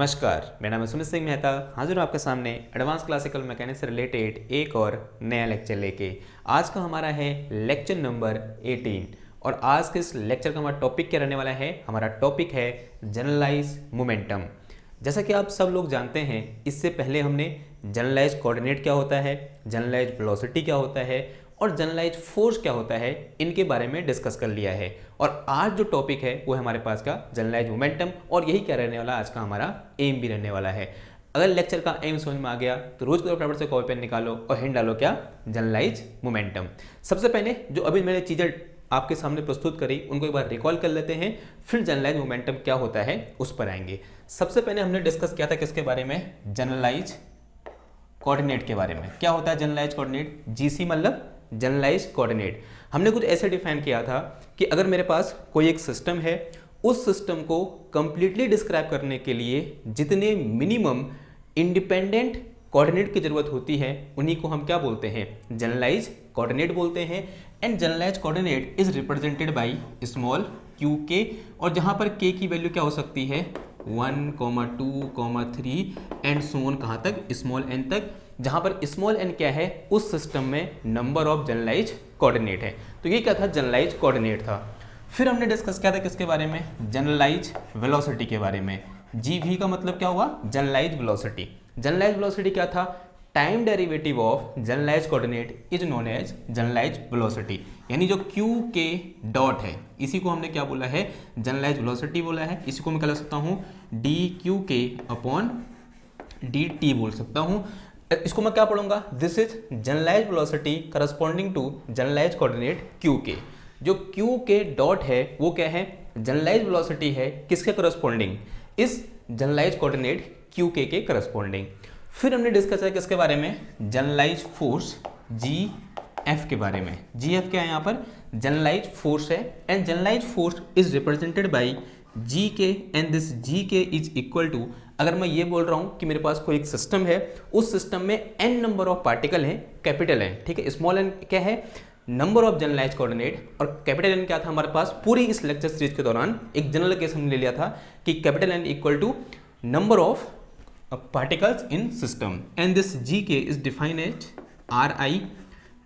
नमस्कार, मेरा नाम है सुमित सिंह मेहता। हाजिर हूँ आपके सामने एडवांस क्लासिकल मैकेनिक्स से रिलेटेड एक और नया लेक्चर लेके। आज का हमारा है लेक्चर नंबर 18 और आज के इस लेक्चर का हमारा टॉपिक क्या रहने वाला है? हमारा टॉपिक है जनरलाइज मोमेंटम। जैसा कि आप सब लोग जानते हैं, इससे पहले हमने जनरलाइज कोऑर्डिनेट क्या होता है, जनरलाइज वेलोसिटी क्या होता है और जनरलाइज फोर्स क्या होता है, इनके बारे में डिस्कस कर लिया है। और आज जो टॉपिक है वो है हमारे पास का जनरलाइज मोमेंटम, और यही क्या रहने वाला आज का हमारा एम भी रहने वाला है। अगर लेक्चर का एम समझ में आ गया तो रोज को फटाफट से कॉपी पेन निकालो और हिंट डालो क्या, जनरलाइज मोमेंटम। सबसे पहले जो अभी मैंने चीज़ें आपके सामने प्रस्तुत करी उनको एक बार रिकॉल कर लेते हैं, फिर जनरलाइज मोमेंटम क्या होता है उस पर आएंगे। सबसे पहले हमने डिस्कस किया था किसके बारे में? जनरलाइज कोऑर्डिनेट के बारे में। क्या होता है जनरलाइज कोऑर्डिनेट? जीसी मतलब जनरलाइज कोऑर्डिनेट। हमने कुछ ऐसे डिफाइन किया था कि अगर मेरे पास कोई एक सिस्टम है, उस सिस्टम को कंप्लीटली डिस्क्राइब करने के लिए जितने मिनिमम इंडिपेंडेंट कोऑर्डिनेट की जरूरत होती है उन्हीं को हम क्या बोलते हैं? जनरलाइज कोऑर्डिनेट बोलते हैं। And generalise coordinate is represented by small Q K, और जहां पर के की वैल्यू क्या हो सकती है? 1, 2, 3 एंड सो ऑन, कहां तक? स्मॉल एन तक, जहां पर स्मॉल एन क्या है? उस सिस्टम में नंबर ऑफ जनरलाइज कोऑर्डिनेट है। तो ये क्या था? जनरलाइज कोऑर्डिनेट था। फिर हमने डिस्कस किया था किसके बारे में? जनरलाइज वेलोसिटी के बारे में। जीवी का मतलब क्या हुआ? Generalise velocity. जनरलाइज वेलोसिटी क्या था? Time derivative of generalise coordinate is known as generalise velocity. यानी जो क्यू के डॉट है, इसी को हमने क्या बोला है? जनरलाइज वेलोसिटी बोला है। इसी को मैं क्या लिख सकता हूँ? D Q K upon D T बोल सकता हूँ। इसको मैं क्या पढ़ूंगा? This is generalise velocity corresponding to generalise coordinate Q K. जो क्यू के डॉट है वो क्या है? जनरलाइज वेलोसिटी है। किसके करस्पॉन्डिंग? इस जनरलाइज कोऑर्डिनेट क्यू के करस्पॉन्डिंग। फिर हमने डिस्कस किया किसके बारे में? जनरलाइज फोर्स जी एफ के बारे में। जी एफ क्या है? यहाँ पर जनरलाइज फोर्स है। And generalise force is represented by G K, and this G K is equal to, अगर मैं ये बोल रहा हूं कि मेरे पास कोई एक सिस्टम है, उस सिस्टम में एन नंबर ऑफ पार्टिकल है, कैपिटल एन, ठीक है। स्मॉल एन क्या है? नंबर ऑफ जनरलाइज कोऑर्डिनेट, और कैपिटल एन क्या था हमारे पास? पूरी इस लेक्चर सीरीज के दौरान एक जनरल केस हमने ले लिया था कि capital N equal to number of particles in system. And this G K is defined as R I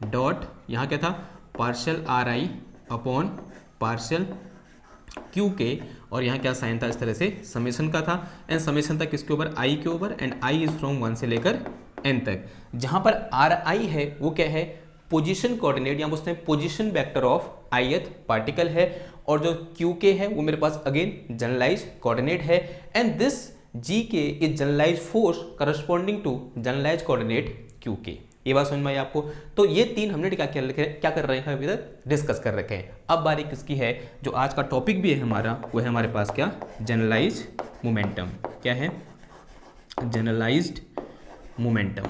dot, यहाँ क्या था? Partial R I upon partial Q K, और यहाँ क्या साइन था? इस तरह से समेशन का था। एंड समेशन था किसके ऊपर? आई के ऊपर। एंड आई इज फ्रॉम 1 से लेकर n तक। जहां पर आर आई है वो क्या है? पोजीशन कोऑर्डिनेट, या बोलते हैं position vector of ith particle है। और जो क्यू के है वो मेरे पास अगेन जनरलाइज कोऑर्डिनेट है। And this G K is generalise force corresponding to generalise coordinate Q K. ये बात समझ में आई आपको? तो ये तीन हमने क्या कर रहे हैं? अभी तक डिस्कस कर रखे हैं। अब बारी किसकी है? जो आज का टॉपिक भी है हमारा, वो है हमारे पास क्या? Generalise momentum. क्या है? Generalised momentum.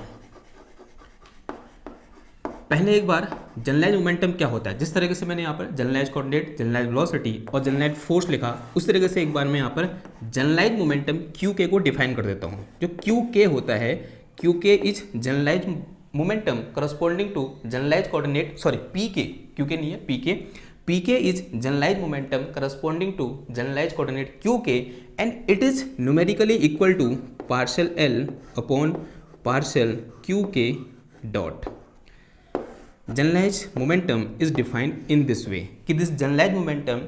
पहले एक बार जनरलाइज मोमेंटम क्या होता है, जिस तरीके से मैंने यहाँ पर जनरलाइज कोऑर्डिनेट, जनरलाइज वेलोसिटी और जनरलाइज फोर्स लिखा, उस तरीके से एक बार मैं यहाँ पर जनरलाइज मोमेंटम क्यू के को डिफाइन कर देता हूँ। जो क्यू के होता है, Q K is generalise momentum corresponding to generalise coordinate, sorry P K, Q K नहीं है, P K. P K is generalise momentum corresponding to generalise coordinate Q K, and it is numerically equal to partial L upon partial Q K dot. Generalise momentum is defined in this way कि this generalise momentum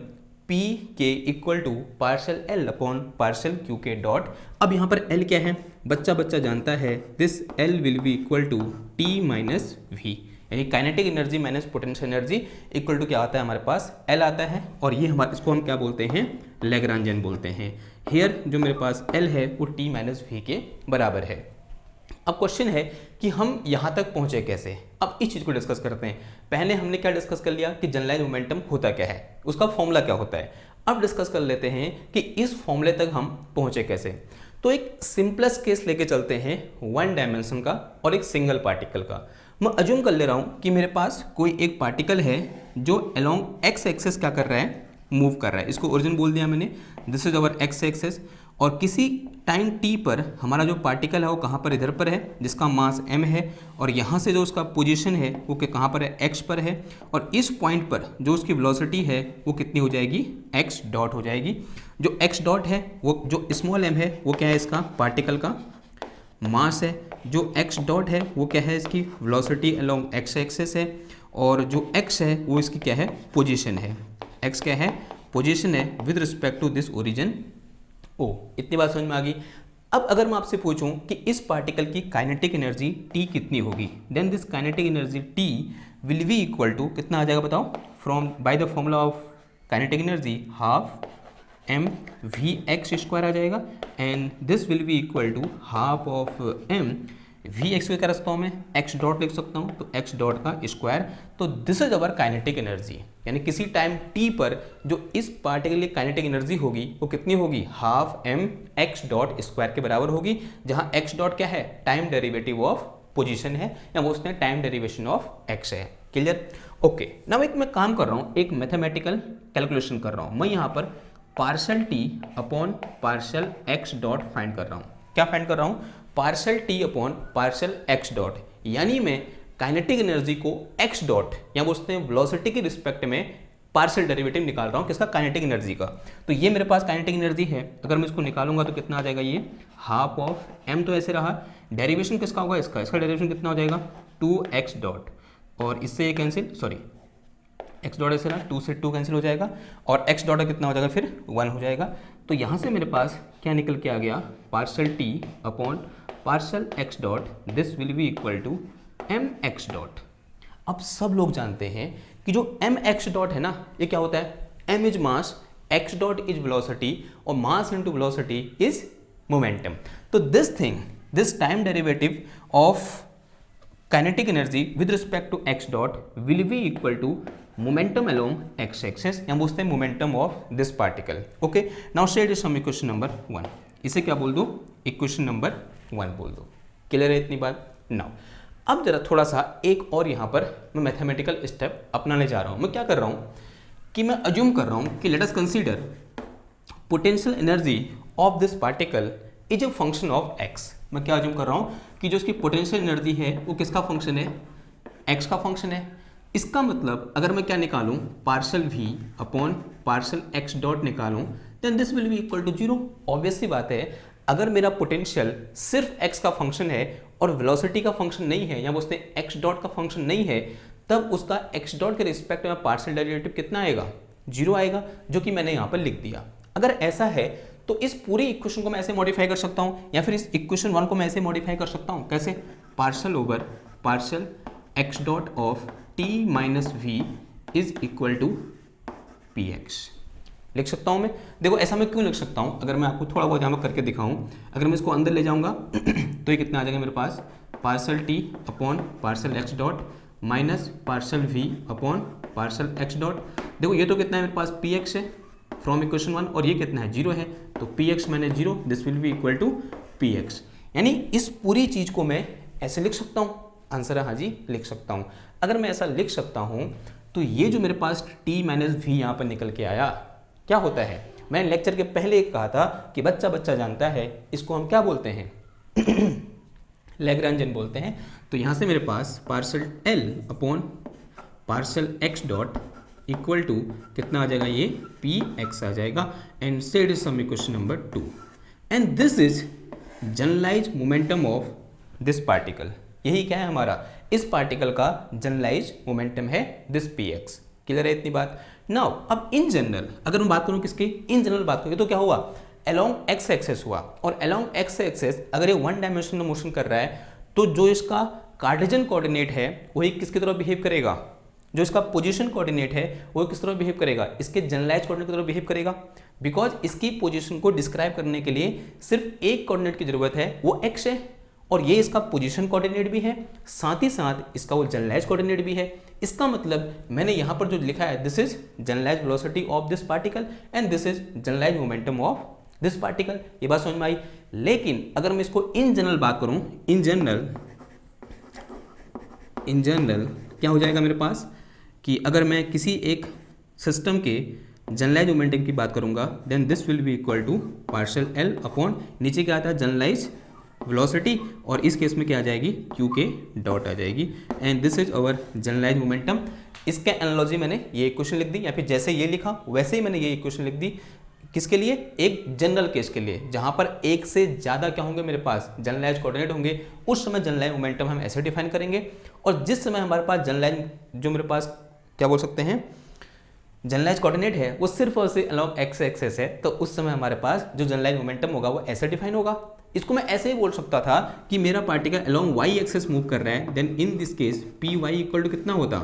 P K equal to partial L upon partial Q K dot. अब यहाँ पर L क्या है? बच्चा जानता है, this L will be equal to T minus V, यानी kinetic energy minus potential energy equal to क्या आता है हमारे पास? एल आता है। और ये हमारे, इसको हम क्या बोलते हैं? लैग्रांजियन बोलते हैं। हियर जो मेरे पास एल है वो टी माइनस वी के बराबर है। अब क्वेश्चन है कि हम यहाँ तक पहुँचे कैसे? अब इस चीज़ को डिस्कस करते हैं। पहले हमने क्या डिस्कस कर लिया कि जनरलाइज मोमेंटम होता क्या है, उसका फॉर्मूला क्या होता है। अब डिस्कस कर लेते हैं कि इस फॉर्मूले तक हम पहुँचे कैसे। तो एक सिंपलेस्ट केस लेके चलते हैं, वन डायमेंशन का और एक सिंगल पार्टिकल का। मैं अज्यूम कर ले रहा हूँ कि मेरे पास कोई एक पार्टिकल है जो अलोंग एक्स एक्सेस क्या कर रहा है? मूव कर रहा है, इसको ओरिजिन बोल दिया मैंने, this is our x axis. और किसी टाइम टी पर हमारा जो पार्टिकल है वो कहाँ पर, इधर पर है, जिसका मास m है, और यहाँ से जो उसका पोजीशन है वो कहाँ पर है, x पर है, और इस पॉइंट पर जो उसकी वेलोसिटी है वो कितनी हो जाएगी, x डॉट हो जाएगी। जो x डॉट है वो जो स्मॉल m है वो क्या है, इसका पार्टिकल का मास है, जो x डॉट है वो क्या है, इसकी वेलोसिटी अलोंग x एक्सिस है, और जो x है वो इसकी क्या है, पोजीशन है, x क्या है, पोजीशन है with respect to this origin O. इतनी बात समझ में आ गई। अब अगर मैं आपसे पूछूं कि इस पार्टिकल की काइनेटिक एनर्जी T कितनी होगी, then this kinetic energy T will be equal to कितना आ जाएगा बताओ, from by the formula of kinetic energy half m v x square आ जाएगा, and this will be equal to half of m V X को क्या रख सकता हूँ मैं, एक्स डॉट लिख सकता हूँ, तो एक्स डॉट का स्क्वायर। तो this is our kinetic energy, यानी किसी टाइम टी पर जो इस पार्टिकल की काइनेटिक एनर्जी होगी वो कितनी होगी, half M X dot square के बराबर होगी, जहाँ एक्स डॉट क्या है, टाइम डेरिवेटिव ऑफ पोजीशन है, या वो उसमें टाइम डेरिवेशन ऑफ एक्स है। Clear, okay. नाउ एक मैं काम कर रहा हूँ, एक मैथमेटिकल कैलकुलेशन कर रहा हूँ, मैं यहाँ पर partial T upon partial x dot find कर रहा हूँ। क्या फाइंड कर रहा हूँ, partial T upon partial x dot, यानी मैं काइनेटिक एनर्जी को एक्स डॉट या बोलते हैं वेलोसिटी के रिस्पेक्ट में पार्शल डेरिवेटिव निकाल रहा हूँ, किसका, काइनेटिक एनर्जी का। तो ये मेरे पास काइनेटिक एनर्जी है, अगर मैं इसको निकालूंगा तो कितना आ जाएगा, ये हाफ ऑफ m तो ऐसे रहा, डेरिवेशन किसका होगा, इसका डेरिवेशन कितना हो जाएगा, 2x डॉट, और इससे ये कैंसिल, सॉरी x डॉट ऐसे रहा, 2 से 2 कैंसिल हो जाएगा, और x डॉट कितना हो जाएगा, फिर 1 हो जाएगा। तो यहाँ से मेरे पास क्या निकल के आ गया, partial t upon partial x dot, this will be equal to M X dot. अब सब लोग जानते हैं कि जो एम एक्स डॉट है ना, ये क्या होता है, m is mass, x dot is velocity, और mass into velocity is momentum. तो this time derivative of kinetic energy with respect to x dot will be equal to momentum along x axis, या बोलते हैं momentum of this particle. Okay, now state is some equation number 1, इसे क्या बोल दो, equation number 1 बोल दो। Clear है इतनी बात। नाउ अब जरा थोड़ा सा एक और यहाँ पर मैं मैथमेटिकल स्टेप अपनाने जा रहा हूँ। मैं क्या कर रहा हूँ कि मैं अज्यूम कर रहा हूँ कि let us consider potential energy of this particle is a function of x। मैं क्या अज्यूम कर रहा हूँ कि जो इसकी पोटेंशियल एनर्जी है वो किसका फंक्शन है, x का फंक्शन है। इसका मतलब अगर मैं क्या निकालूं, partial v upon partial x dot निकालूं, then this will be equal to 0। Obvious सी बात है, अगर मेरा पोटेंशियल सिर्फ x का फंक्शन है और वेलोसिटी का फंक्शन नहीं है, या बोलते हैं x डॉट का फंक्शन नहीं है, तब उसका x डॉट के रिस्पेक्ट में पार्शियल डेरिवेटिव कितना आएगा, 0 आएगा, जो कि मैंने यहाँ पर लिख दिया। अगर ऐसा है तो इस पूरी इक्वेशन को मैं ऐसे मॉडिफाई कर सकता हूँ, या फिर इस इक्वेशन 1 को मैं ऐसे मॉडिफाई कर सकता हूँ, कैसे, partial over partial x dot of t minus V is equal to P X लिख सकता हूँ मैं। देखो ऐसा मैं क्यों लिख सकता हूँ, अगर मैं आपको थोड़ा बहुत यहाँ पर करके दिखाऊँ, अगर मैं इसको अंदर ले जाऊँगा तो ये कितना आ जाएगा मेरे पास, partial t upon partial x dot minus partial v upon partial x dot. देखो ये तो कितना है मेरे पास, पी एक्स है फ्रॉम इक्वेशन 1, और ये कितना है, 0 है, तो P X minus 0, this will be equal to P X. यानी इस पूरी चीज़ को मैं ऐसे लिख सकता हूँ, आंसर है हाँ जी लिख सकता हूँ। अगर मैं ऐसा लिख सकता हूँ तो ये जो मेरे पास t माइनस वी यहाँ पर निकल के आया, क्या होता है, मैंने लेक्चर के पहले एक कहा था कि बच्चा जानता है, इसको हम क्या बोलते हैं लैग्रांजन बोलते हैं। तो यहाँ से मेरे पास partial l upon partial x dot equal to कितना आ जाएगा, ये पी एक्स आ जाएगा, and set is some equation number 2, and this is generalise momentum of this particle. यही क्या है हमारा, इस पार्टिकल का जनरलाइज मोमेंटम है दिस पी एक्स। क्लियर है इतनी बात। नाउ अब इन जनरल अगर मैं बात करूँ किसकी, इन जनरल बात करूँ तो क्या हुआ, अलोंग एक्स एक्सेस हुआ, और अलोंग एक्स एक्सेस अगर ये 1 डायमेंशनल मोशन कर रहा है तो जो इसका कार्टेशियन कोऑर्डिनेट है वही किसकी तरह बिहेव करेगा, जो इसका पोजीशन कोऑर्डिनेट है वो किस तरह बिहेव करेगा, इसके जनरलाइज कोऑर्डिनेट की तरह बिहेव करेगा। बिकॉज इसकी पोजीशन को डिस्क्राइब करने के लिए सिर्फ एक कोऑर्डिनेट की जरूरत है, वो x है, और ये इसका पोजीशन कोऑर्डिनेट भी है, साथ ही साथ इसका वो जनरलाइज कोऑर्डिनेट भी है। इसका मतलब मैंने यहाँ पर जो लिखा है, this is generalise velocity of this particle and this is generalise momentum of this particle. ये बात समझ में आई। लेकिन अगर मैं इसको इन जनरल बात करूँ, इन जनरल क्या हो जाएगा मेरे पास कि अगर मैं किसी एक सिस्टम के जनरलाइज मोमेंटम की बात करूंगा then this will be equal to partial L upon नीचे क्या आता है जनरलाइज वेलोसिटी, और इस केस में क्या आ जाएगी क्यू के डॉट आ जाएगी, and this is our generalise momentum. इसके एनालॉजी मैंने ये इक्वेशन लिख दी, या फिर जैसे ये लिखा वैसे ही मैंने ये इक्वेशन लिख दी। किसके लिए? एक जनरल केस के लिए, जहां पर एक से ज़्यादा क्या होंगे मेरे पास जनरलाइज कोऑर्डिनेट होंगे, उस समय जनरलाइज मोमेंटम हम ऐसे डिफाइन करेंगे। और जिस समय हमारे पास जनरलाइज जो मेरे पास क्या बोल सकते हैं जनरलाइज कोऑर्डिनेट है वो सिर्फ और सिर्फ अलॉन्ग एक्स एक्सिस है, तो उस समय हमारे पास जो जनरलाइज मोमेंटम होगा वो ऐसे डिफाइन होगा। इसको मैं ऐसे ही बोल सकता था कि मेरा particle along Y axis move कर रहा है, then in this case P Y equal to कितना होता?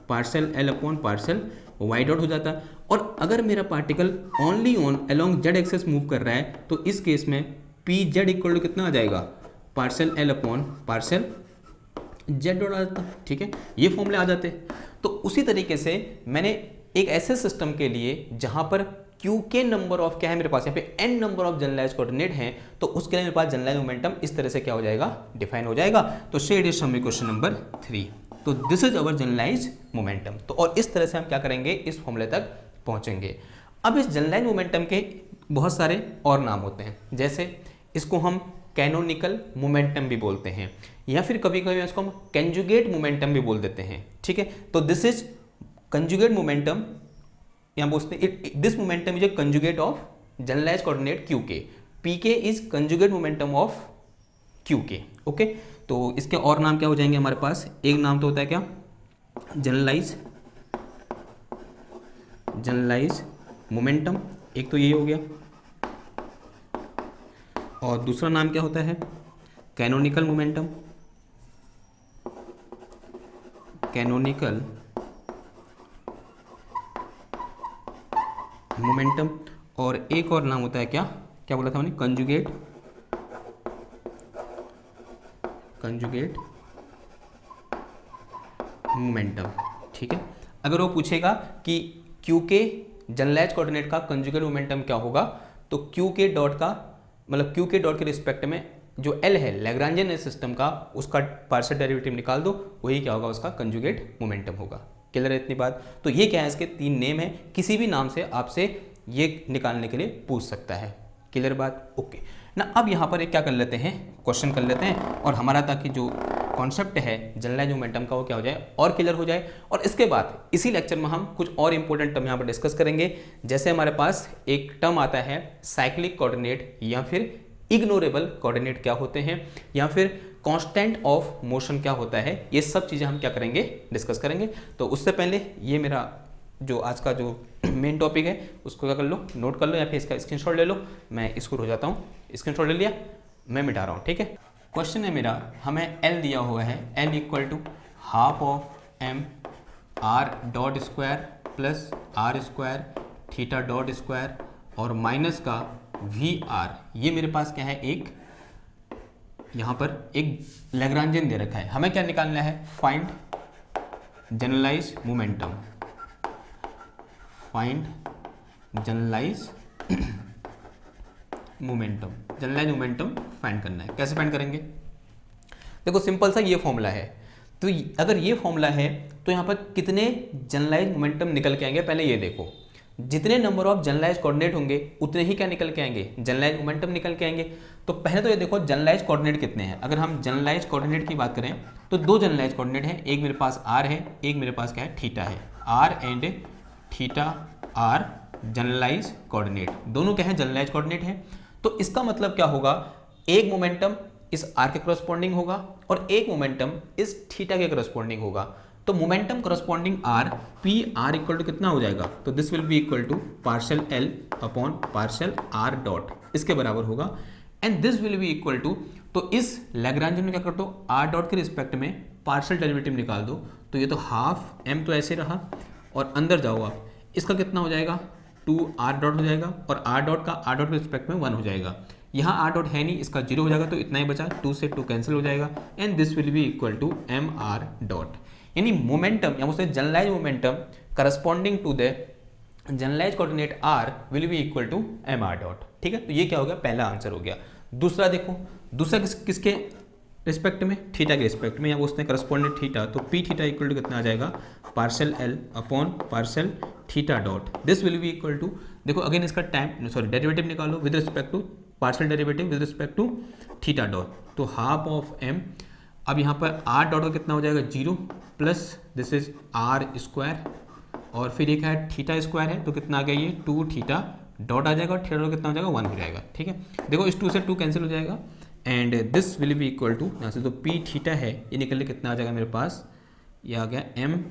Partial L upon partial Y dot हो जाता। और अगर मेरा particle only on along Z axis move कर रहा है तो इस केस में पी जेड इक्वल टू कितना आ जाएगा? Partial L upon partial Z dot आ जाता। ठीक है, ये फॉर्मूले आ जाते। तो उसी तरीके से मैंने एक ऐसे सिस्टम के लिए जहां पर क्यू के नंबर ऑफ क्या है मेरे पास, यहाँ पे N number of generalise coordinate हैं, तो उसके लिए मेरे पास जनरलाइज मोमेंटम इस तरह से क्या हो जाएगा? डिफाइन हो जाएगा। तो शेड इज सम क्वेश्चन नंबर 3। तो this is our generalise momentum. तो और इस तरह से हम क्या करेंगे? इस फॉर्मूले तक पहुंचेंगे। अब इस जनरलाइज मोमेंटम के बहुत सारे और नाम होते हैं, जैसे इसको हम कैनोनिकल मोमेंटम भी बोलते हैं, या फिर कभी कभी इसको हम कंजुगेट मोमेंटम भी बोल देते हैं। ठीक है, तो दिस इज कंजुगेट मोमेंटम, यहाँ बोलते हैं this momentum is a conjugate of generalise coordinate Q K, P K is conjugate momentum of Q K. Okay, तो इसके और नाम क्या हो जाएंगे हमारे पास? एक नाम तो होता है क्या? जनरलाइज मोमेंटम, एक तो ये हो गया, और दूसरा नाम क्या होता है? कैनोनिकल मोमेंटम, कैनोनिकल मोमेंटम, और एक और नाम होता है क्या? क्या बोला था मैंने? Conjugate momentum. ठीक है, अगर वो पूछेगा कि क्यू के जनरलाइज कोऑर्डिनेट का कंजुगेट मोमेंटम क्या होगा, तो क्यू के डॉट का मतलब क्यू के डॉट के रिस्पेक्ट में जो एल है लैग्रांजियन सिस्टम का, उसका पार्शियल डेरिवेटिव निकाल दो, वही क्या होगा? उसका कंजुगेट मोमेंटम होगा। क्लियर है इतनी बात? तो ये क्या है? इसके 3 नेम है, किसी भी नाम से आपसे ये निकालने के लिए पूछ सकता है। क्लियर बात? ओके ना। अब यहाँ पर एक क्या कर लेते हैं? क्वेश्चन कर लेते हैं, और हमारा ताकि जो कॉन्सेप्ट है जनरलाइज मोमेंटम का वो क्या हो जाए और क्लियर हो जाए। और इसके बाद इसी लेक्चर में हम कुछ और इंपॉर्टेंट टर्म यहाँ पर डिस्कस करेंगे। जैसे हमारे पास एक टर्म आता है साइक्लिक कोऑर्डिनेट, या फिर इग्नोरेबल कोऑर्डिनेट क्या होते हैं, या फिर कांस्टेंट ऑफ मोशन क्या होता है, ये सब चीज़ें हम क्या करेंगे? डिस्कस करेंगे। तो उससे पहले ये मेरा जो आज का जो मेन टॉपिक है उसको क्या कर लो? नोट कर लो, या फिर इसका स्क्रीनशॉट ले लो। मैं इसको हो जाता हूँ, स्क्रीनशॉट ले लिया, मैं मिटा रहा हूँ। ठीक है, क्वेश्चन है मेरा, हमें एल दिया हुआ है, L equal to half of M R dot square plus R square theta dot square और माइनस का वी आर। ये मेरे पास क्या है? एक यहाँ पर एक लैग्रांजियन दे रखा है। हमें क्या निकालना है? Find generalise momentum, find generalise momentum, generalise momentum find करना है। कैसे फाइंड करेंगे? देखो सिंपल सा ये फॉर्मूला है। तो अगर ये फॉर्मूला है तो यहाँ पर कितने जनरलाइज मोमेंटम निकल के आएंगे? पहले ये देखो, जितने नंबर ऑफ जनरलाइज कोऑर्डिनेट होंगे उतने ही क्या निकल के आएंगे? जनरलाइज मोमेंटम निकल के आएंगे। तो पहले तो ये देखो जनरलाइज कोऑर्डिनेट कितने हैं। अगर हम जनरलाइज कोऑर्डिनेट की बात करें तो 2 जनरलाइज कोऑर्डिनेट हैं, एक मेरे पास आर है, एक मेरे पास क्या है? थीटा है। R and theta R generalise coordinate, दोनों क्या है? जनरलाइज कोऑर्डिनेट है। तो इसका मतलब क्या होगा? एक मोमेंटम इस आर के करस्पॉन्डिंग होगा और एक मोमेंटम इस थीटा के करस्पॉन्डिंग होगा। तो momentum corresponding R, P R equal to कितना हो जाएगा? तो this will be equal to partial L upon partial R dot, इसके बराबर होगा। And this will be equal to, तो इस लैग्रांजियन में क्या कर दो? आर डॉट के रिस्पेक्ट में पार्शियल डेरिवेटिव निकाल दो। तो ये तो हाफ एम तो ऐसे रहा, और अंदर जाओ आप, इसका कितना हो जाएगा? 2 आर डॉट हो जाएगा, और आर डॉट का आर डॉट के रिस्पेक्ट में 1 हो जाएगा। यहाँ आर डॉट है नहीं, इसका 0 हो जाएगा, तो इतना ही बचा, 2 से 2 कैंसिल हो जाएगा। And this will be equal to M R dot, यानी मोमेंटम या मुझसे generalise momentum corresponding to the generalise coordinate R will be equal to M R dot. ठीक है, तो ये क्या हो गया? पहला आंसर हो गया। दूसरा देखो, दूसरा किसके रिस्पेक्ट में, थीटा के रिस्पेक्ट में, या उसने करस्पॉन्डेंट थीटा, तो पी थीटा इक्वल टू कितना आ जाएगा, partial L upon partial theta dot, this will be equal to, देखो अगेन इसका टाइम सॉरी डेरिवेटिव निकालो with respect to partial derivative with respect to theta dot, तो half of M, अब यहाँ पर आर डॉट का कितना हो जाएगा 0 plus this is R square, और फिर एक है थीटा स्क्वायर है तो कितना आ गया ये 2 थीटा डॉट आ जाएगा, और थीटा डॉट कितना हो जाएगा 1 हो जाएगा, ठीक है। देखो इस 2 से 2 कैंसिल हो जाएगा and this will be equal to, यहाँ से तो पी थीटा है ये निकल के कितना आ जाएगा मेरे पास, ये आ गया M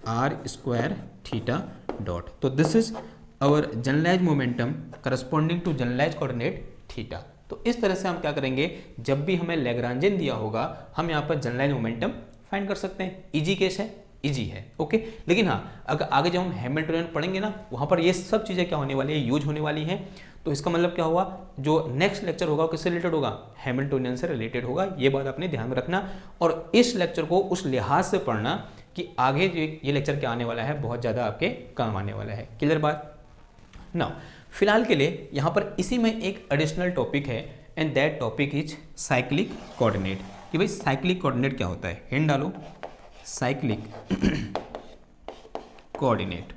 R square theta dot, तो this is our generalise momentum corresponding to generalise coordinate theta. तो इस तरह से हम क्या करेंगे, जब भी हमें लैग्रांजियन दिया होगा हम यहाँ पर जनरलाइज मोमेंटम फाइंड कर सकते हैं। इजी केस है, इजी है, ओके। लेकिन हाँ, अगर आगे जब हम हैमिल्टनियन पढ़ेंगे ना, वहाँ पर ये सब चीज़ें क्या होने वाली है, यूज होने वाली हैं। तो इसका मतलब क्या हुआ, जो नेक्स्ट लेक्चर होगा वो किससे रिलेटेड होगा, हैमिल्टनियन से रिलेटेड होगा, ये बात अपने ध्यान में रखना। और इस लेक्चर को उस लिहाज से पढ़ना कि आगे जो ये लेक्चर क्या आने वाला है, बहुत ज़्यादा आपके काम आने वाला है। क्लियर बात। नाउ फिलहाल के लिए यहाँ पर इसी में एक एडिशनल टॉपिक है and that topic is cyclic coordinate. कि भाई साइक्लिक कोऑर्डिनेट क्या होता है, हिंट डालो, साइक्लिक कोऑर्डिनेट,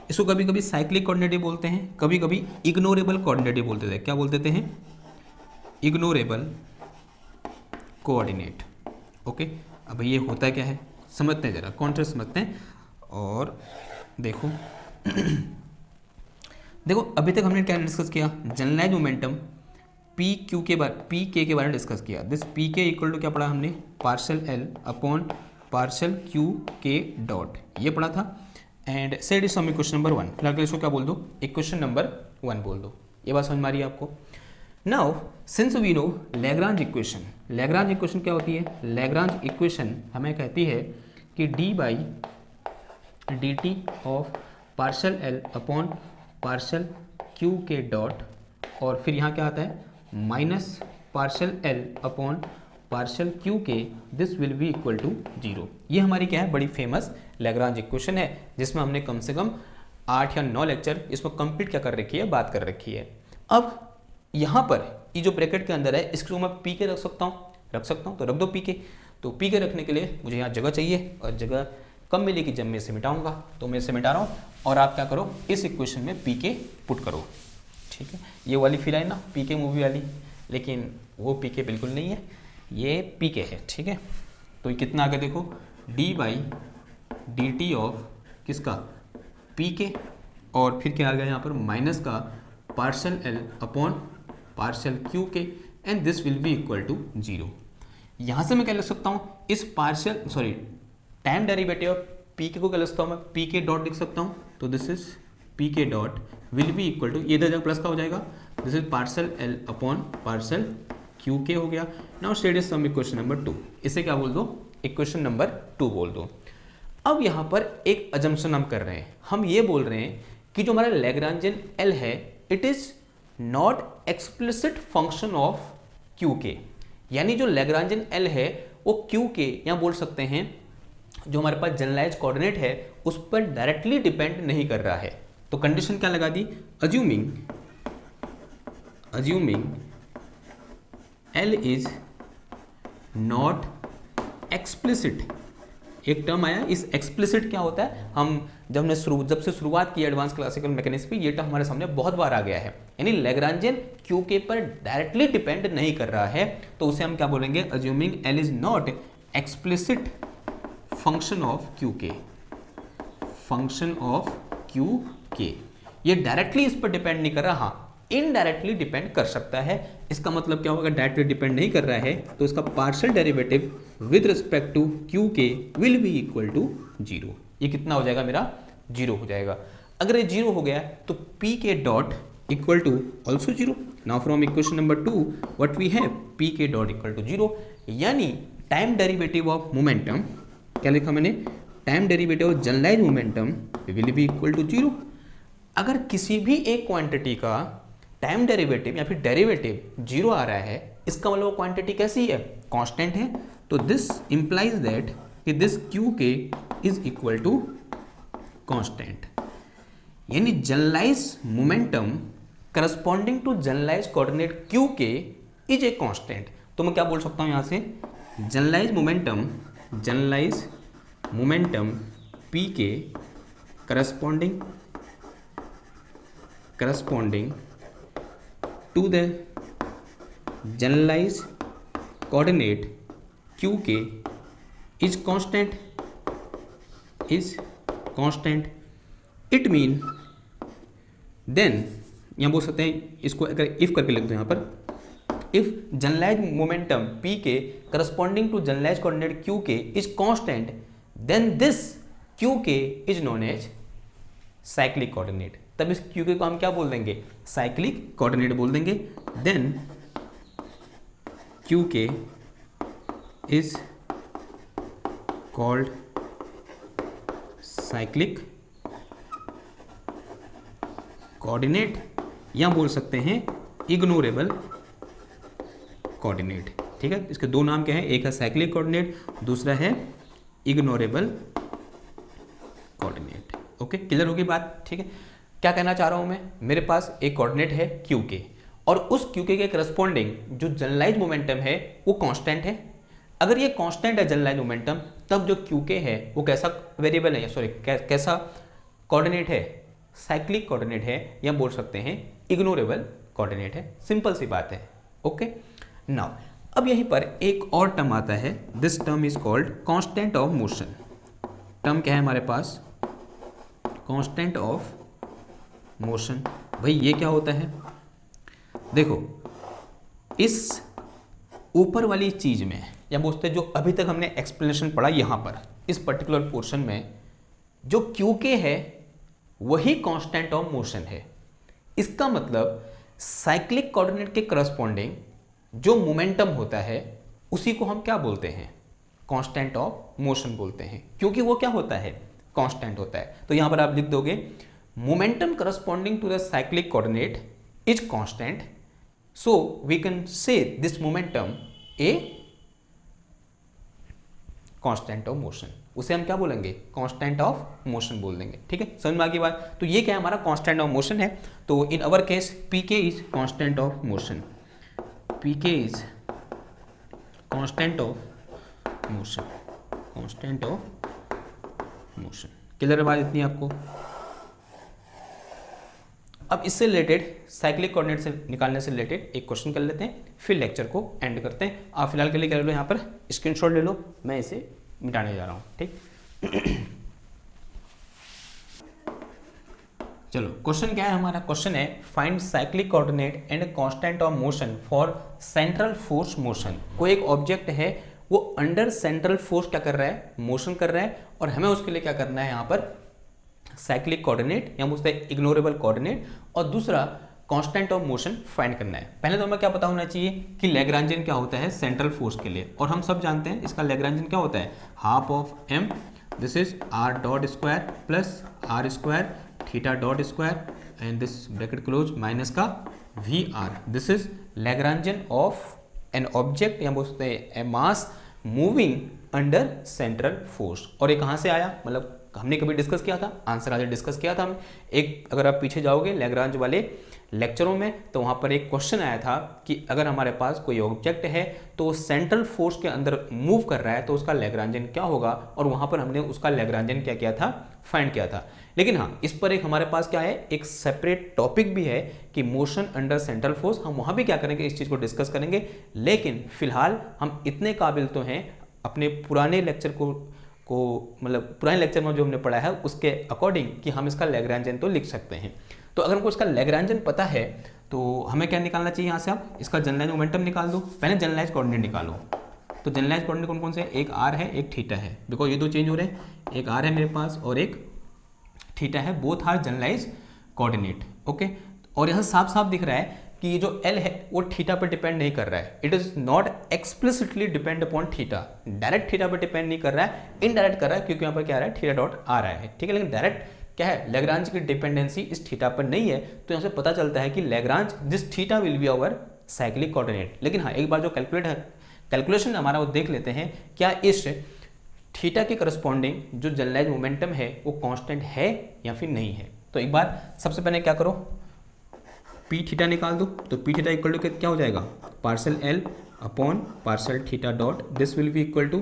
इसको कभी कभी साइक्लिक कोऑर्डिनेट भी बोलते हैं, कभी कभी इग्नोरेबल कोऑर्डिनेट भी बोलते थे। क्या बोलते हैं, इग्नोरेबल कोऑर्डिनेट, ओके। अब ये होता क्या है समझते हैं, जरा कॉन्सेप्ट समझते हैं। और देखो देखो अभी तक हमने क्या डिस्कस किया, generalise momentum P Q K P के बारे में डिस्कस किया। This P K equal to क्या पढ़ा हमने, partial L upon partial Q K dot, ये पढ़ा था। And set is some equation number 1, फिलहाल इसको क्या बोल दो, इक्वेशन नंबर 1 बोल दो। ये बात समझ में आ रही है आपको। Now since we know Lagrange equation, Lagrange equation क्या होती है, लैग्रांज इक्वेशन हमें कहती है कि D by D T of partial L upon partial Q K dot, और फिर यहाँ क्या आता है minus partial L upon partial Q K, this will be equal to 0। ये हमारी क्या है, बड़ी फेमस लैग्रांज इक्वेशन है, जिसमें हमने कम से कम 8 या 9 लेक्चर इसमें कंप्लीट क्या कर रखी है, बात कर रखी है। अब यहाँ पर ये जो ब्रैकेट के अंदर है इसको मैं पी के रख सकता हूँ, तो रख दो पी के। तो पी के रखने के लिए मुझे यहाँ जगह चाहिए, और जगह कब मिलेगी, जब मैं इसे मिटाऊंगा। तो मैं इसे मिटा रहा हूँ और आप क्या करो, इस इक्वेशन में पी के पुट करो, ठीक है। ये वाली फिर है ना पी के मूवी वाली, लेकिन वो पी के बिल्कुल नहीं है, ये पी के है, ठीक है। तो ये कितना आ गया देखो, D by D T of किसका, पी के, और फिर क्या आ गया यहाँ पर माइनस का partial L upon partial Q K, and this will be equal to 0। यहाँ से मैं क्या लिख सकता हूँ, इस partial sorry time derivative of P K को क्या लिख सकता हूँ मैं, पी के डॉट लिख सकता हूँ। तो this is P K dot will be equal to, ये इधर जब प्लस का हो जाएगा, this is partial L upon partial Q K हो गया। Now state is some equation number 2, इसे क्या बोल दो, इक्वेशन नंबर 2 बोल दो। अब यहाँ पर एक अजम्पशन हम कर रहे हैं, हम ये बोल रहे हैं कि जो हमारा लैग्रांजियन एल है it is not explicit function of Q के, यानी जो लैग्रांजियन एल है वो क्यू के यहाँ बोल सकते हैं जो हमारे पास जनरलाइज कोऑर्डिनेट है उस पर डायरेक्टली डिपेंड नहीं कर रहा है। तो कंडीशन क्या लगा दी, assuming L is not explicit, एक टर्म आया, इस एक्सप्लिसिट क्या होता है, हम जब से शुरुआत की एडवांस क्लासिकल मैकेनिक्स पे, ये टर्म हमारे सामने बहुत बार आ गया है, यानी लैग्रांजियन क्यू के पर डायरेक्टली डिपेंड नहीं कर रहा है, तो उसे हम क्या बोलेंगे, assuming L is not explicit function of Q के, फंक्शन ऑफ क्यू के, ये डायरेक्टली इस पर डिपेंड नहीं कर रहा, हाँ इनडायरेक्टली डिपेंड कर सकता है। इसका मतलब क्या होगा, डायरेक्टली डिपेंड नहीं कर रहा है तो इसका partial derivative with respect to Q K will be equal to 0। ये कितना हो जाएगा मेरा, 0 हो जाएगा। अगर ये 0 हो गया तो P K dot equal to also 0। Now from equation number 2 what we have, P K dot equal to 0, यानी टाइम डेरिवेटिव ऑफ मोमेंटम, क्या लिखा मैंने, time derivative of generalise momentum will be equal to 0। अगर किसी भी एक quantity का time derivative या फिर डेरिवेटिव 0 आ रहा है, इसका मतलब क्वांटिटी कैसी है, कांस्टेंट है। तो दिस इंप्लाइज दैट कि this Q K is equal to constant, यानी generalise momentum corresponding to generalise coordinate Q K is a constant, तो मैं क्या बोल सकता हूँ यहाँ से, generalise momentum P K corresponding to the generalise coordinate Q K is constant, it mean then, यहाँ बोल सकते हैं इसको अगर इफ करके लिख दो यहाँ पर, if generalise momentum P K corresponding to generalise coordinate Q K is constant, then this Q K is known as cyclic coordinate. तब इस Q के को हम क्या बोल देंगे, साइक्लिक कोऑर्डिनेट बोल देंगे। Then Q K is called cyclic coordinate, या बोल सकते हैं इग्नोरेबल कोऑर्डिनेट। ठीक है, इसके दो नाम क्या है, एक है साइक्लिक कोऑर्डिनेट, दूसरा है इग्नोरेबल कोऑर्डिनेट। ओके, क्लियर होगी बात। ठीक है, क्या कहना चाह रहा हूं मैं, मेरे पास एक कोऑर्डिनेट है Q के, और उस Q के करस्पॉन्डिंग जो जनरलाइज मोमेंटम है वो कांस्टेंट है। अगर ये कांस्टेंट है जनरलाइज मोमेंटम, तब जो Q के है वो कैसा वेरिएबल है, सॉरी कैसा कोऑर्डिनेट है, साइक्लिक कोऑर्डिनेट है, या बोल सकते हैं इग्नोरेबल कोऑर्डिनेट है। सिंपल सी बात है। ओके, नाउ अब यहीं पर एक और टर्म आता है, this term is called constant of motion. Term क्या है हमारे पास, कांस्टेंट ऑफ मोशन। भाई ये क्या होता है, देखो इस ऊपर वाली चीज में, या बोलते हैं जो अभी तक हमने एक्सप्लेनेशन पढ़ा यहाँ पर इस पर्टिकुलर पोर्शन में, जो क्यू के है वही कांस्टेंट ऑफ मोशन है। इसका मतलब साइक्लिक कोऑर्डिनेट के करस्पॉन्डिंग जो मोमेंटम होता है उसी को हम क्या बोलते हैं, कांस्टेंट ऑफ मोशन बोलते हैं, क्योंकि वो क्या होता है, कांस्टेंट होता है। तो यहां पर आप लिख दोगे momentum corresponding to the cyclic coordinate is constant, so we can say this momentum a constant of motion. उसे हम क्या बोलेंगे, कांस्टेंट ऑफ मोशन बोल देंगे। ठीक है, समझ में आ गई बात। तो ये क्या है, हमारा कांस्टेंट ऑफ मोशन है। तो in our case P K is constant of motion, P K is constant of motion, constant of motion. Clear बात इतनी आपको। अब इससे रिलेटेड साइक्लिक कोऑर्डिनेट से निकालने से रिलेटेड एक क्वेश्चन कर लेते हैं, फिर लेक्चर को एंड करते हैं। आप फिलहाल के लिए कर लो, यहाँ पर स्क्रीनशॉट ले लो, मैं इसे मिटाने जा रहा हूँ। ठीक, चलो क्वेश्चन क्या है हमारा, क्वेश्चन है find cyclic coordinate and constant of motion for central force motion. कोई एक ऑब्जेक्ट है वो अंडर सेंट्रल फोर्स क्या कर रहा है, मोशन कर रहा है, और हमें उसके लिए क्या करना है यहाँ पर साइक्लिक कोऑर्डिनेट या बोलते हैं इग्नोरेबल कोऑर्डिनेट, और दूसरा कांस्टेंट ऑफ मोशन फाइंड करना है। पहले तो हमें क्या पता होना चाहिए कि लैग्रांजियन क्या होता है सेंट्रल फोर्स के लिए, और हम सब जानते हैं इसका लैग्रांजियन क्या होता है, half of M, this is R dot square plus R square theta dot square and this bracket close minus का V R. This is Lagrangian of an object या बोलते हैं a mass moving under central force. और ये कहाँ से आया, मतलब हमने कभी डिस्कस किया था, आंसर आज डिस्कस किया था हम एक, अगर आप पीछे जाओगे लैग्रांज वाले लेक्चरों में तो वहाँ पर एक क्वेश्चन आया था कि अगर हमारे पास कोई ऑब्जेक्ट है तो सेंट्रल फोर्स के अंदर मूव कर रहा है तो उसका लैग्रांजियन क्या होगा, और वहाँ पर हमने उसका लैग्रांजियन क्या किया था, फाइंड किया था। लेकिन हाँ, इस पर एक हमारे पास क्या है, एक सेपरेट टॉपिक भी है कि मोशन अंडर सेंट्रल फोर्स, हम वहाँ भी क्या करेंगे, इस चीज़ को डिस्कस करेंगे। लेकिन फिलहाल हम इतने काबिल तो हैं अपने पुराने लेक्चर को मतलब पुराने लेक्चर में जो हमने पढ़ा है उसके अकॉर्डिंग कि हम इसका लैग्रांजियन तो लिख सकते हैं। तो अगर हमको इसका लैग्रांजियन पता है तो हमें क्या निकालना चाहिए, यहाँ से आप इसका जनरलाइज मोमेंटम निकाल दो। पहले जनरलाइज कोऑर्डिनेट निकालो। तो जनरलाइज कोऑर्डिनेट कौन कौन से हैं, एक आर है एक थीटा है, बिकॉज ये दो चेंज हो रहे हैं, एक आर है मेरे पास और एक थीटा है, both are generalise coordinate. Okay, और यहाँ साफ साफ दिख रहा है कि ये जो एल है वो थीटा पर डिपेंड नहीं कर रहा है, it is not explicitly depend upon theta. Direct theta पर डिपेंड नहीं कर रहा है, इनडायरेक्ट कर रहा है, क्योंकि यहाँ पर क्या आ रहा है, थीटा डॉट आ रहा है। ठीक है, लेकिन डायरेक्ट क्या है, लैग्रांज की डिपेंडेंसी इस थीटा पर नहीं है। तो यहाँ से पता चलता है कि Lagrange this theta will be our cyclic coordinate. लेकिन हाँ, एक बार जो कैलकुलेशन हमारा वो देख लेते हैं, क्या इस थीटा के करस्पॉन्डिंग जो जनरलाइज मोमेंटम है वो कांस्टेंट है या फिर नहीं है। तो एक बार सबसे पहले क्या करो, पी थीटा निकाल दो, तो पी थीटा इक्वल टू क्या हो जाएगा, partial L upon partial theta dot, this will be equal to,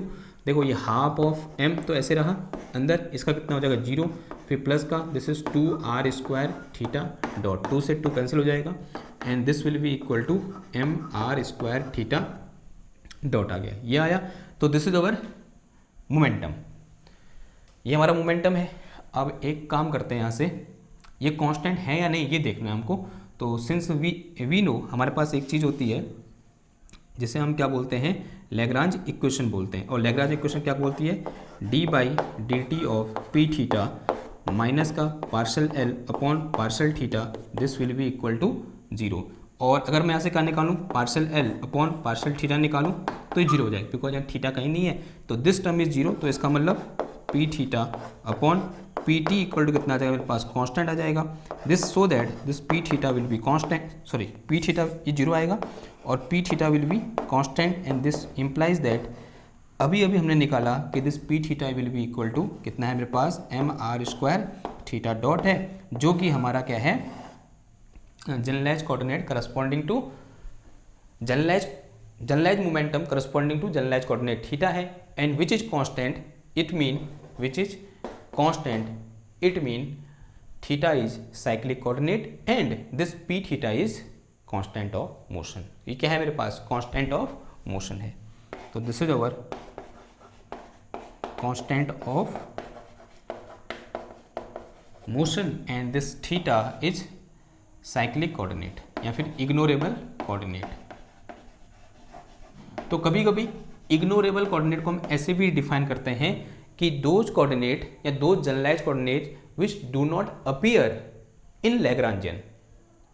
देखो ये हाफ ऑफ एम तो ऐसे रहा अंदर, इसका कितना हो जाएगा 0, फिर प्लस का this is 2r² theta dot, 2 से 2 कैंसिल हो जाएगा, and this will be equal to mr² theta dot आ गया, ये आया। तो दिस इज अवर मोमेंटम, ये हमारा मोमेंटम है। अब एक काम करते हैं, यहाँ से ये कांस्टेंट है या नहीं ये देखना है हमको। तो सिंस वी नो, हमारे पास एक चीज़ होती है जिसे हम क्या बोलते हैं, लैग्रांज इक्वेशन बोलते हैं, और लैग्रांज इक्वेशन क्या बोलती है, d/dt of P theta minus का partial L upon partial theta, this will be equal to 0। और अगर मैं यहाँ से क्या निकालूँ, partial L upon partial theta निकालूँ तो ये 0 हो जाएगा, बिकॉज यहाँ थीटा कहीं नहीं है, तो दिस टर्म इज 0, तो इसका मतलब P theta upon P T equal to कितना आ जाएगा, मेरे पास कांस्टेंट आ जाएगा, this so that this P theta will be constant, sorry P theta ये 0 आएगा और P theta will be constant, and this implies that अभी हमने निकाला कि this P theta will be equal to कितना है, मेरे पास mr² थीटा डॉट है, जो कि हमारा क्या है, generalise coordinate corresponding to generalise momentum corresponding to generalise coordinate theta है, and which is constant, it mean theta is cyclic coordinate and this P theta is constant of motion. ये क्या है मेरे पास, कांस्टेंट ऑफ मोशन है। तो this is our constant of motion and this theta is cyclic coordinate या फिर ignorable coordinate. तो कभी कभी इग्नोरेबल कोऑर्डिनेट को हम ऐसे भी डिफाइन करते हैं कि दोज कोऑर्डिनेट या those generalised coordinate which do not appear in Lagrangian.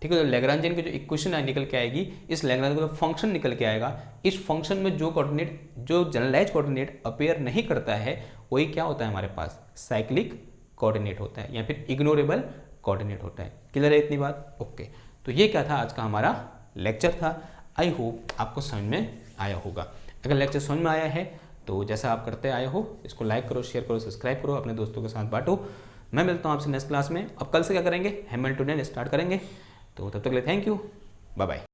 ठीक है, तो लैग्रांजियन की जो इक्वेशन निकल के आएगी, इस लैग्रांजियन का फंक्शन निकल के आएगा, इस फंक्शन में जो कोऑर्डिनेट, जो जनरलाइज्ड कोऑर्डिनेट अपीयर नहीं करता है, वही क्या होता है हमारे पास, साइक्लिक कोऑर्डिनेट होता है या फिर इग्नोरेबल कोऑर्डिनेट होता है। क्लियर है इतनी बात? ओके, तो ये क्या था आज का हमारा लेक्चर था। आई होप आपको समझ में आया होगा। अगर लेक्चर समझ में आया है तो जैसा आप करते आए हो, इसको लाइक करो, शेयर करो, सब्सक्राइब करो, अपने दोस्तों के साथ बांटो। मैं मिलता हूँ आपसे नेक्स्ट क्लास में। अब कल से क्या करेंगे, हैमिल्टोनियन स्टार्ट करेंगे। तो तब तक के लिए थैंक यू, बाय बाय।